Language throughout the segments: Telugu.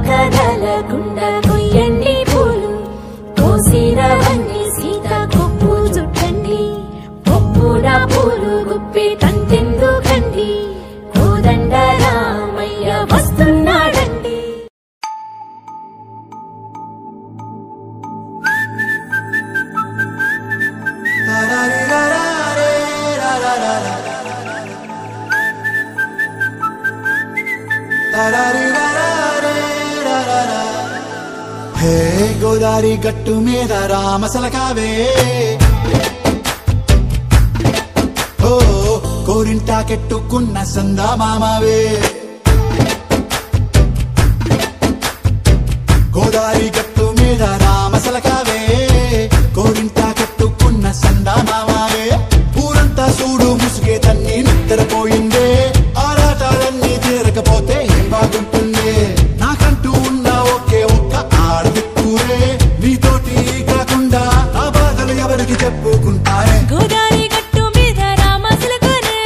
కదలకుండా కొయ్యండి పూలు కోసిరవన్నీ సీత కొప్పు చుట్టండి కొప్పుల పూలు గుప్పి తంతెందుకండి కోదండ రామయ్య వస్తున్నాడండి. హే గోదారి గట్టు మీద రామసలకావే ఓ కోరింటాకెట్టుకున్న సందా మామావే గోదారి గట్టు మీద రామసలకావే కోరింటాకెట్టుకున్న సందా మామావే ఊరంతా చూడు ముసుగే తన్ని నిద్రపోయిందే ఆరాటాలన్నీ తీరకపోతే ఏం బాగుంటుందే నాకంటూ ఉన్న ఒకే ఒక్క ఆడదిక్కురే నీతోటి కాకుండా ఆ బాధలు ఎవరికి చెప్పుకుంటారే. గోదారి గట్టు మీద రామసలకనే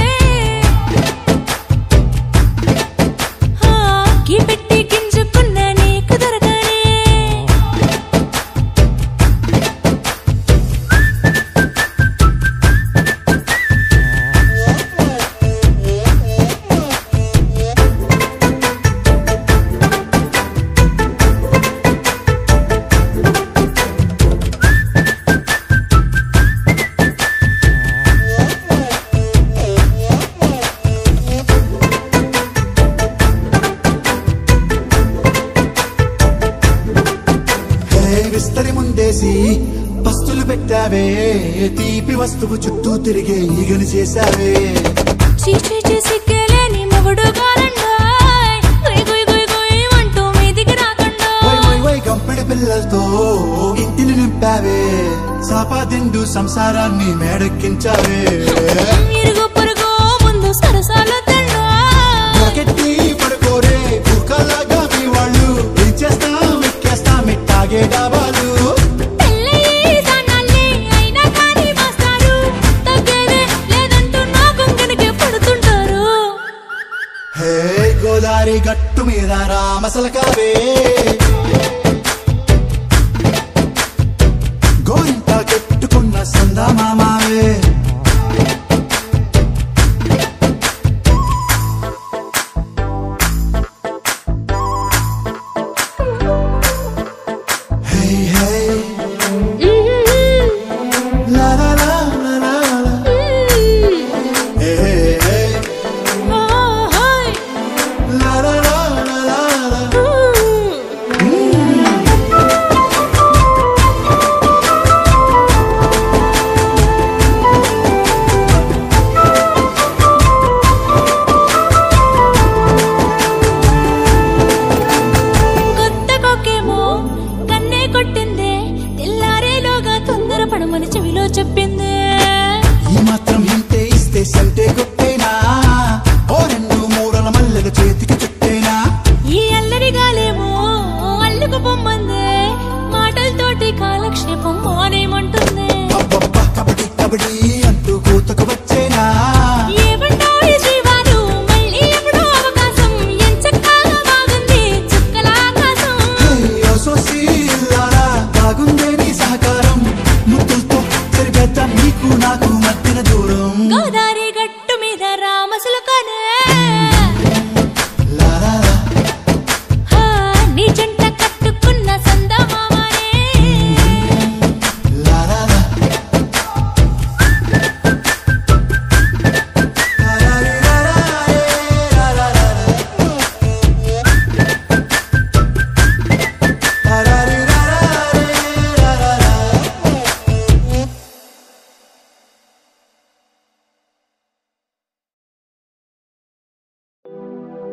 కీ పెట్టి గింజుకున్న నీకు దొరకనే విస్తరి ముందేసి పస్తులు పెట్టావే తీపి వస్తువు చుట్టూ తిరిగే ఈగని చేశావే చీచి సిగ్గలేని మొగుడు గారండాయ్ గుయ్ గుయ్ గుయ్ గుయ్ అంటూ మీదికి రాకండా వై వై వై గంపెడి పిల్లలతో ఇంటిని నింపావే సాపాదిండు సంసారాన్ని మేడెక్కించావే ఇరుగు పొరుగు ముందు సరసాలు కెట్టి పడుకోరే కుక్కలాగా మీ వాళ్ళు ఏం చేస్తాం ఎక్కేస్తాం ఎట్టాగే డాబాలు హే గోదారి గట్టు మీద రామసలకావే గోరింటా కెట్టుకున్న సందా మామావే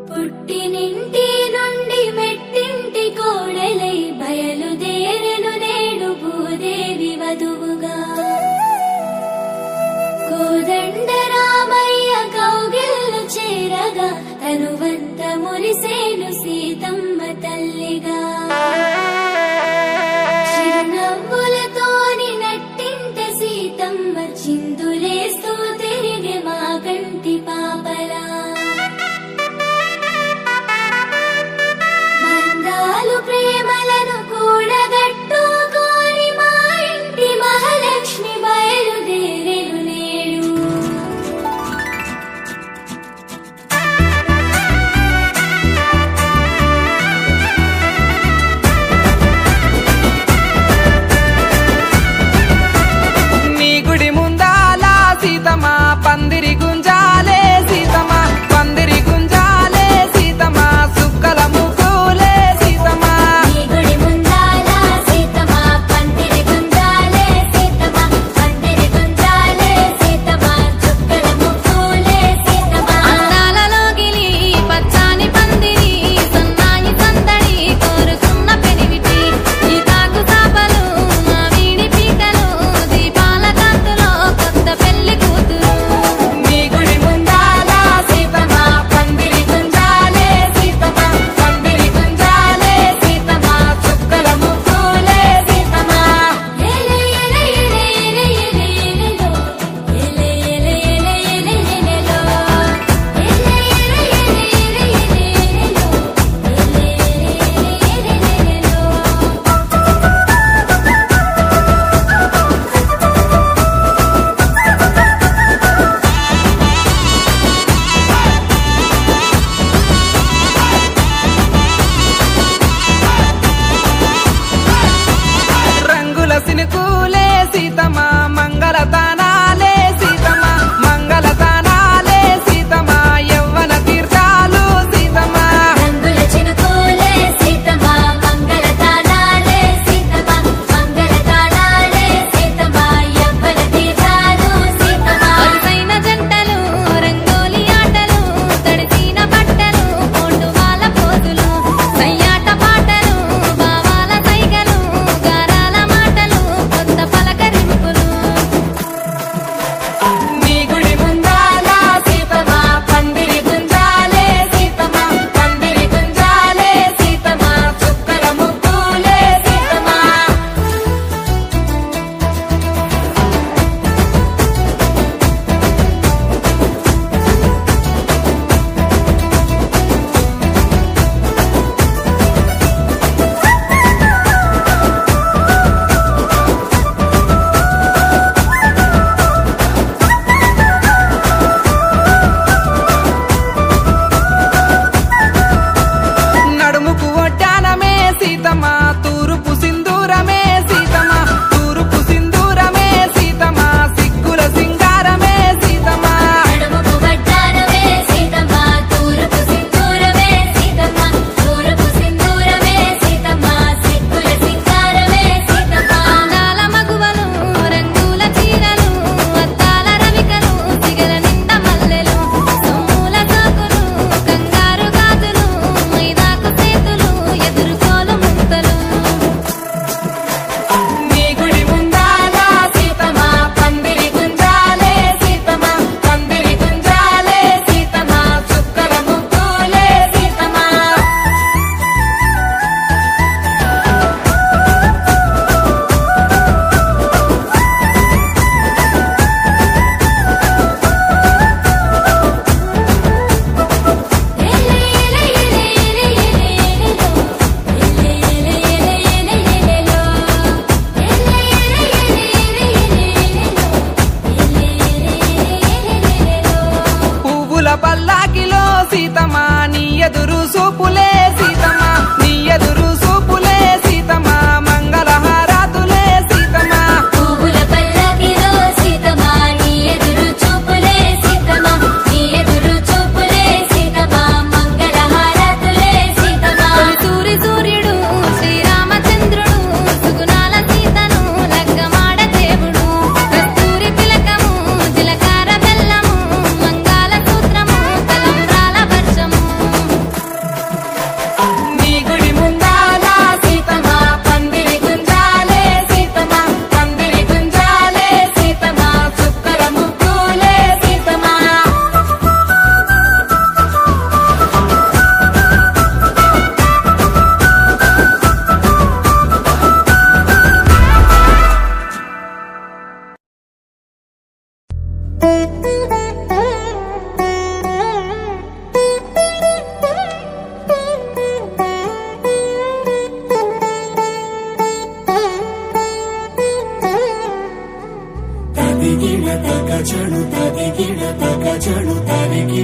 పుట్టినింటి నుండి మెట్టింటి కోడలై బయలుదేరెను నేడు భూదేవి వధువుగా కోదండ రామయ్య కౌగిళ్ళు చేరగా తనువంత మురిసేను సీతమ్మ తల్లిగా చిరునవ్వులతోని నట్టింట సీతమ్మ చిందులేస్తూ తిరిగి మా కంటి పాపలా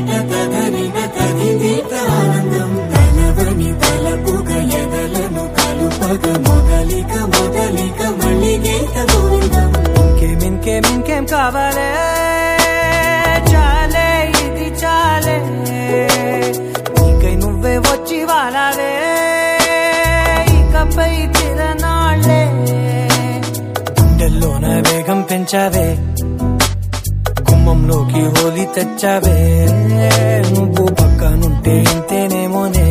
తరికిట తదరిన తదిదీత ఆనందం తలవని తలపుగ ఎదలను కలుపగ మొదలిక మొదలిక మళ్ళీ గీత గోవిందం ఇంకేం కావాలే చాలే ఇది చాలే నీకై నువ్వే వచ్చి వాలాలే ఇకపై తిరనాళ్లే గుండెల్లోన వేగం పెంచావే గుమ్మంలోకి హోలీ తెచ్చావే నువ్వు పక్కనుంటే ఇంతేనేమోనే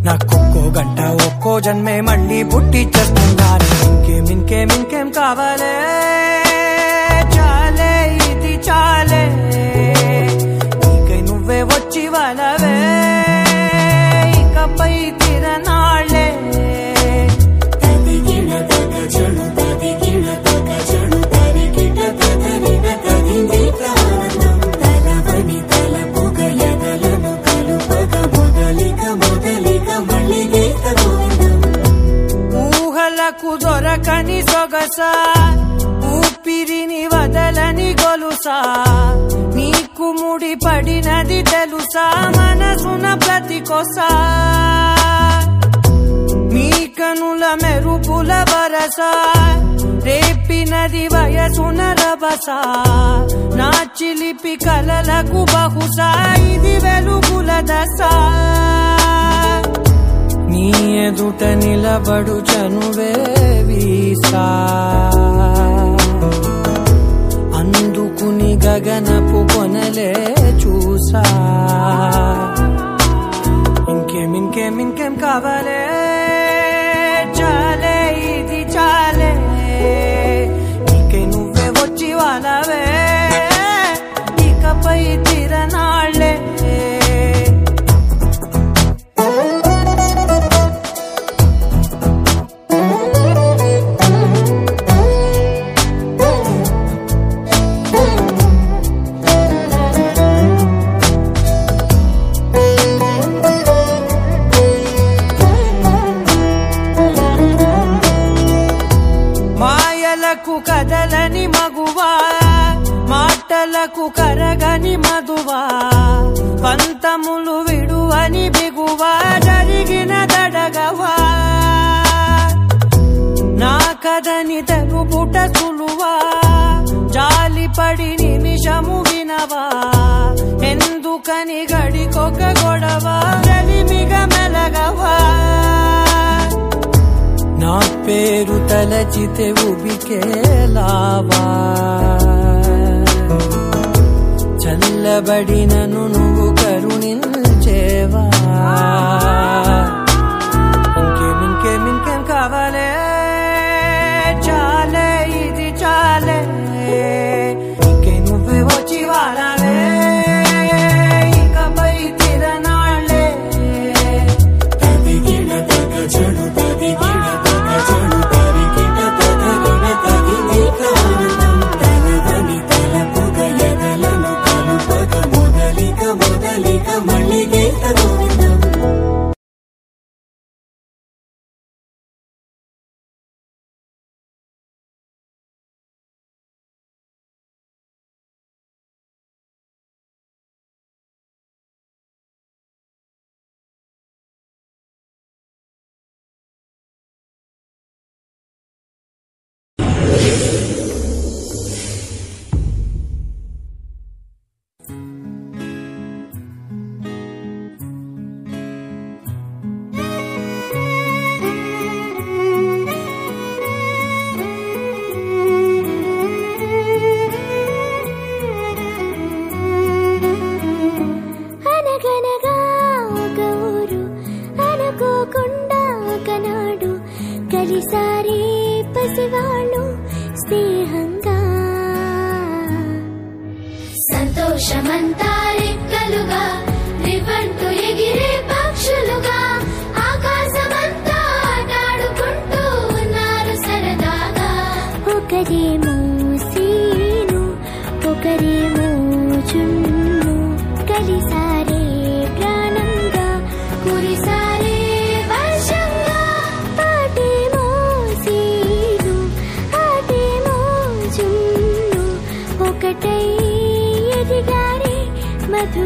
నాకొక్కో గంట ఒక్కో జన్మే మళ్ళీ పుట్టి చేస్తున్నాను ఇంకేం కావాలే చాలే ఇది చాలే నీకై నువ్వే వచ్చి వాళ్ళవే ఇకపై తిరనాళ్లే తదిగిన తగ చెడు తదిగిన తగ చెడు తరికిట తదరిన తదిదీత ఆనందం తలవని తలపుగ ఎదలను కలుపగ మొదలిక మొదలిక మళ్ళీ గీత గోవిందం ఊహలకు దొరకని సొగసా ఊపిరిని వదలని గొలుసా నీకు ముడి పడినది తెలుసా మనసున ప్రతి కొసా నీ కనుల మెరుపుల వరసా రేపినది వయసున రభసా నా చిలిపి కలలకు బహుశా ఇది వెలుగుల దశ నీ ఎదుట నిలబడు చనువే వీసా అందుకుని గగనపు కొనలే చూసా ఇంకేం కావాలే చాలే ఇది చాలే నీకై నువ్వే వచ్చి వాళ్ళవే ఇకపై తిరనాళ్లే కదలని మగువా మాటలకు కరగని మధువా పంతములు విడువని బిగువా జరిగిన దడగవా నా కదని తెలుపుట సులువా జాలిపడి నిమిషము వినవా ఎందుకని గడికొక గొడవ రవిమిగ మెలగవా నా పేరు తలచితే ఉబికేలావా చల్లబడినను నువ్వు కరుణించేవా ఇంకేం కావాలే చాలే ఇది చాలే నీకై నువ్వే వచ్చి వాడాలే ఇకపై తిరనాళ్లే తదిగిన తగ చెడు తదిగిన తగ చెడు తరికిట తదరిన తదిదీత ఆనందం తలవని తలపుగ ఎదలను కలుపగ మొదలిక మొదలిక మళ్ళీ గీత గోవిందం కలిసారే పసివాళ్ళు స్నేహంగా సంతోషమంతా రెక్కలుగా రివంటు ఎగిరే పక్షులుగా ఆకాశమంతా ఆటాడుకుంటూ ఉన్నారు సరదాగా ఒకరేమో సీను ఒకరేమో చున్ను కలిసారే ప్రాణంగా కురిసారే వర్షంగా పాటేమో సీను ఆటేమో చున్ను ఒకటై ఎదిగారే మధు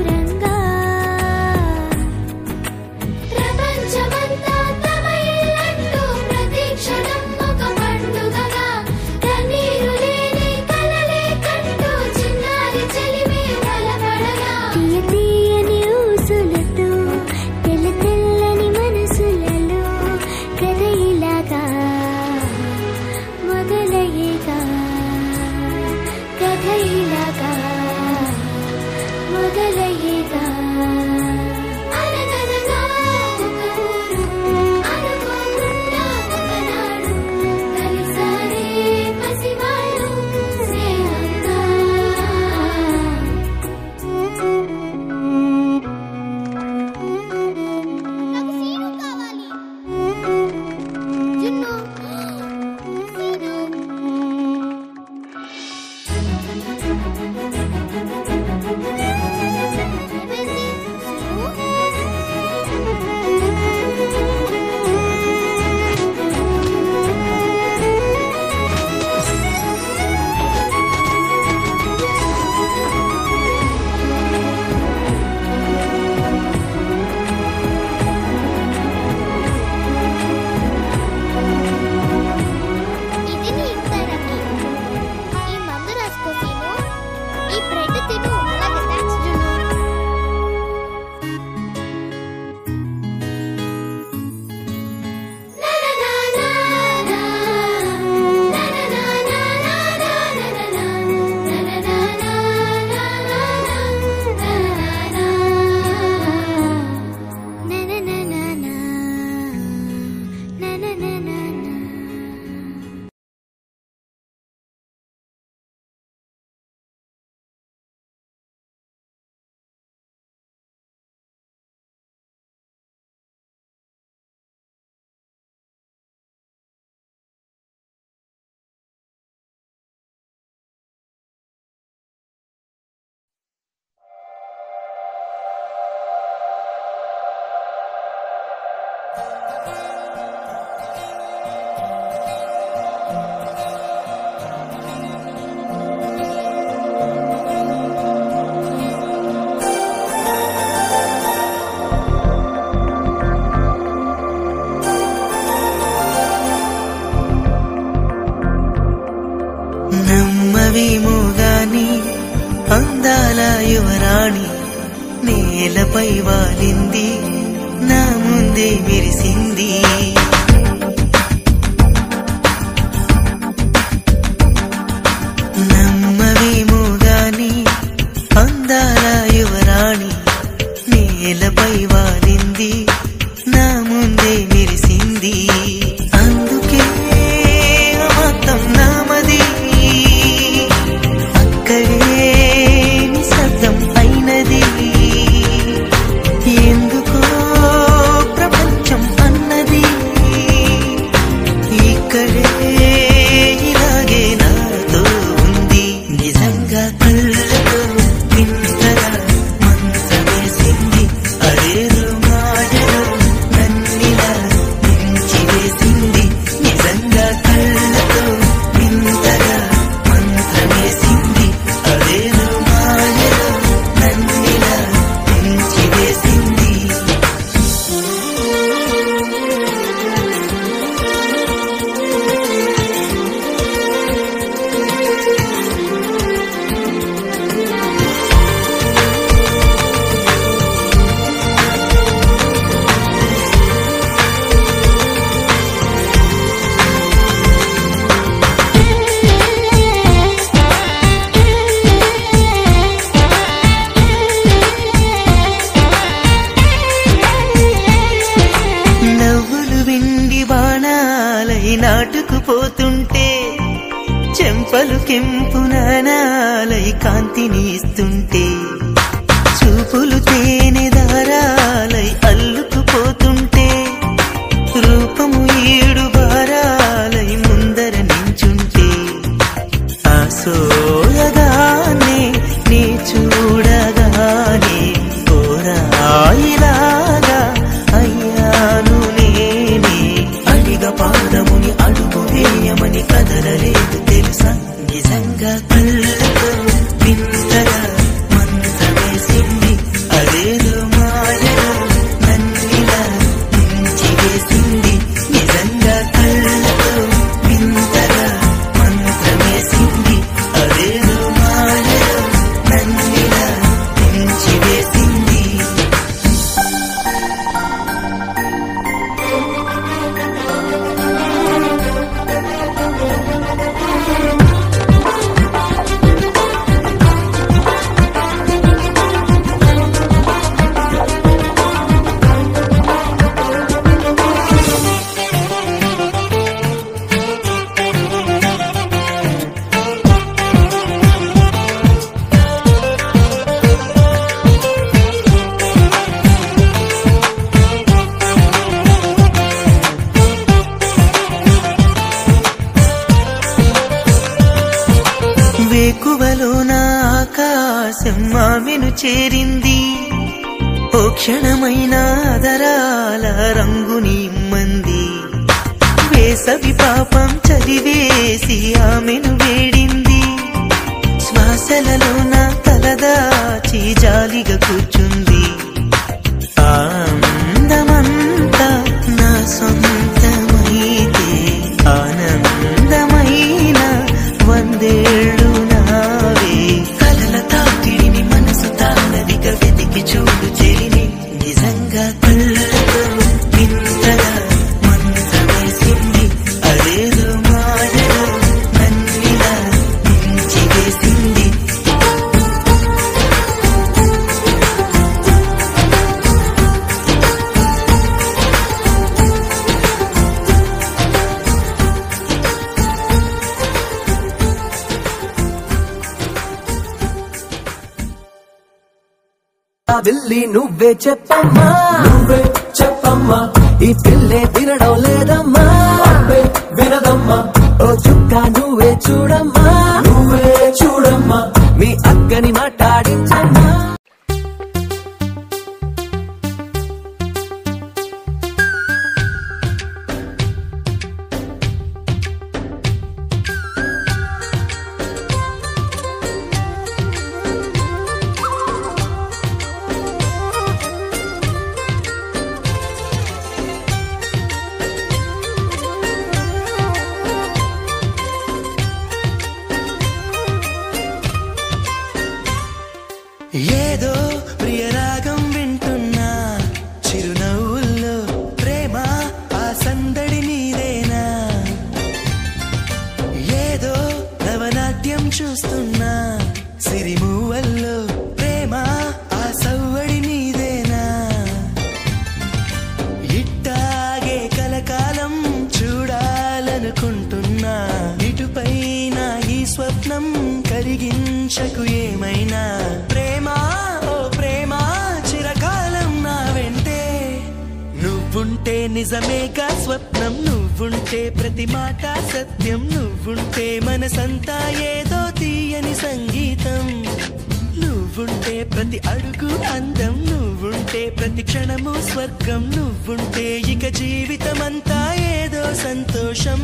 నమ్మవేమోగాని అందాల యువరాణి నేలపై వాలింది నా ముందే మెరిసింది నమ్మవేమోగాని అందాల యువరాణి నేలపై వాలింది నా ముందే మెరిసింది అందుకే మొత్తం నామది అక్కడే నిశ్శబ్దం అయినది ఎందుకో ప్రపంచం అన్నది ఇక్కడే ఇలాగే నాతో ఉంది నిజంగా కళ్ళతో వింతగా మంత్రమేసింది అదేదో మాయలో నన్నిలా ముంచివేసింది నిజంగా కళ్ళతో వింతగా మంత్రమేసింది అదేదో మాయలో నన్నిలా ముంచివేసింది నవ్వులు వెండి బాణాలై నాటుకుపోతుంటే చెంపలు కెంపు నాణాలై కాంతిని ఇస్తుంటే చూపులు తేనె దారాలై అల్లుకుపోతుంటే రూపము ఏడు బారాలై ముందర నించుంటే ఆ సోయగానే నీ చూడగానే కోరాయిలాగా అయ్యాను నేనే అడిగ పాదముని అడుగు వేయమని కదలలేదు తెలుసా నిజంగా కళ్ళతో వింతగా మంత్రమేసింది అదేదో మాయలో నన్నిలా ముంచివేసింది నిజంగా కళ్ళతో వింతగా మంత్రమేసింది అదేదో మాయలో నన్నిలా ముంచివేసింది వేకువలో నా ఆకాశం ఆమెను చేరింది ఓ క్షణమైన ఆదరాల రంగుని ఇమ్మంది వేసవి పాపం చదివేసి ఆమెను వేడింది శ్వాసలలో నా తలదాచి జాలిగా కూర్చుంది ఆనందమంతా నా సొంతమైతే ఆనందమైన వందేళ్ళు నావే కలల తాకిడిని మనసు తానదిగా వెతికి చూడు చెలిని నిజంగా కళ్ళతో వింతగా మంత్రమేసింది అదేదో మాయలో నన్నిలా ముంచివేసింది వెళ్ళి నువ్వే చెప్పమ్మా ఈ పిల్లే వినడం లేదమ్మా వినదమ్మా ఓ చుక్క నువ్వే చూడమ్మా మీ అక్కని మాట్లాడించమ్మా ఊహించకు ఏమైనా ప్రేమ ఓ ప్రేమ చిరకాలం నా వెంటే నువ్వుంటే నిజమేగా స్వప్నం నువ్వుంటే ప్రతి మాట సత్యం నువ్వుంటే మనసంతా ఏదో తీయని సంగీతం నువ్వుంటే ప్రతి అడుగు అందం నువ్వుంటే ప్రతి క్షణము స్వర్గం నువ్వుంటే ఇక జీవితమంతా ఏదో సంతోషం